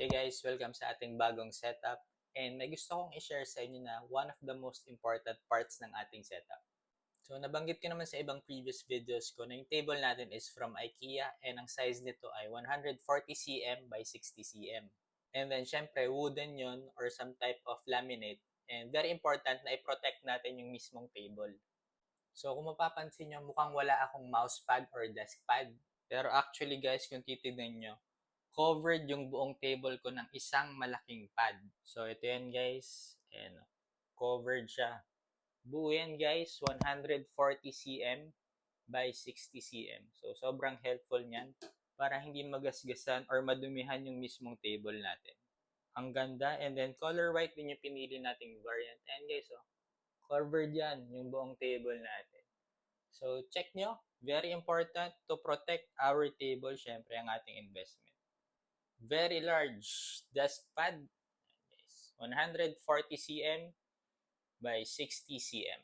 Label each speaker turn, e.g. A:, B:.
A: Hey guys, welcome sa ating bagong setup. And may gusto kong i-share sa inyo na one of the most important parts ng ating setup. So nabanggit ko naman sa ibang previous videos ko na yung table natin is from IKEA and ang size nito ay 140 cm by 60 cm. And then syempre wooden yun or some type of laminate. And very important na i-protect natin yung mismong table. So kung mapapansin nyo, mukhang wala akong mousepad or desk pad. Pero actually guys, kung titignan nyo, covered yung buong table ko ng isang malaking pad. So ito yan guys, ayan, covered siya. Buo yan guys, 140 cm by 60 cm. So sobrang helpful niyan para hindi magasgasan or madumihan yung mismong table natin. Ang ganda, and then color white din yung pinili nating variant. And guys, covered yan yung buong table natin. So check nyo, very important to protect our table, syempre ang ating investment. Very large desk pad, 140 cm by 60 cm.